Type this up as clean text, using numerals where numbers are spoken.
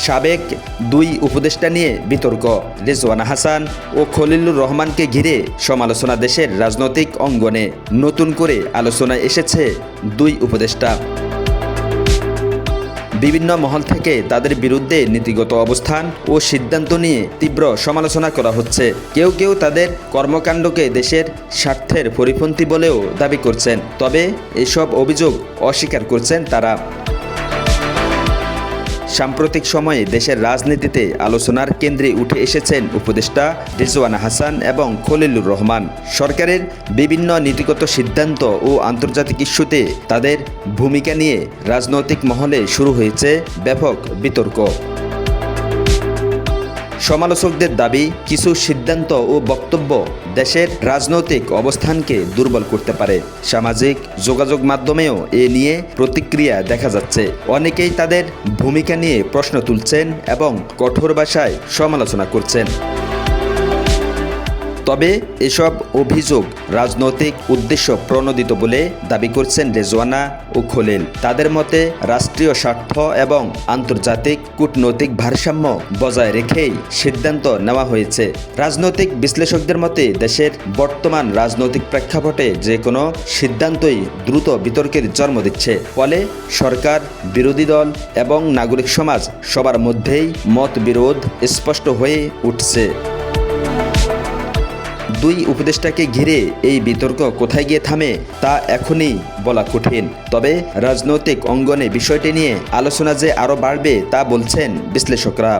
সাবেক দুই উপদেষ্টা নিয়ে বিতর্ক। রিজওয়ানা হাসান ও খলিলুর রহমানকে ঘিরে সমালোচনা। দেশের রাজনৈতিক অঙ্গনে নতুন করে আলোচনায় এসেছে দুই উপদেষ্টা। বিভিন্ন মহল থেকে তাদের বিরুদ্ধে নীতিগত অবস্থান ও সিদ্ধান্ত নিয়ে তীব্র সমালোচনা করা হচ্ছে। কেউ কেউ তাদের কর্মকাণ্ডকে দেশের স্বার্থের পরিপন্থী বলেও দাবি করছেন, তবে এসব অভিযোগ অস্বীকার করছেন তারা। সাম্প্রতিক সময়ে দেশের রাজনীতিতে আলোচনার কেন্দ্রে উঠে এসেছেন উপদেষ্টা রিজওয়ানা হাসান এবং খলিলুর রহমান। সরকারের বিভিন্ন নীতিগত সিদ্ধান্ত ও আন্তর্জাতিক ইস্যুতে তাদের ভূমিকা নিয়ে রাজনৈতিক মহলে শুরু হয়েছে ব্যাপক বিতর্ক। সমালোচকদের দাবি, কিছু সিদ্ধান্ত ও বক্তব্য দেশের রাজনৈতিক অবস্থানকে দুর্বল করতে পারে। সামাজিক যোগাযোগ মাধ্যমেও এ নিয়ে প্রতিক্রিয়া দেখা যাচ্ছে। অনেকেই তাদের ভূমিকা নিয়ে প্রশ্ন তুলছেন এবং কঠোর ভাষায় সমালোচনা করছেন। তবে এসব অভিযোগ রাজনৈতিক উদ্দেশ্য প্রণোদিত বলে দাবি করছেন রিজওয়ানা ও খলিল। তাদের মতে রাষ্ট্রীয় স্বার্থ এবং আন্তর্জাতিক কূটনৈতিক ভারসাম্য বজায় রেখেই সিদ্ধান্ত নেওয়া হয়েছে। রাজনৈতিক বিশ্লেষকদের মতে দেশের বর্তমান রাজনৈতিক প্রেক্ষাপটে যে কোনো সিদ্ধান্তই দ্রুত বিতর্কের জন্ম দিচ্ছে। ফলে সরকার, বিরোধী দল এবং নাগরিক সমাজ সবার মধ্যেই মতবিরোধ স্পষ্ট হয়ে উঠছে। দুই উপদেষ্টাকে ঘিরে এই বিতর্ক কোথায় গিয়ে থামে তা এখনই বলা কঠিন। তবে রাজনৈতিক অঙ্গনে বিষয়টি নিয়ে আলোচনা যে আরও বাড়বে তা বলছেন বিশ্লেষকরা।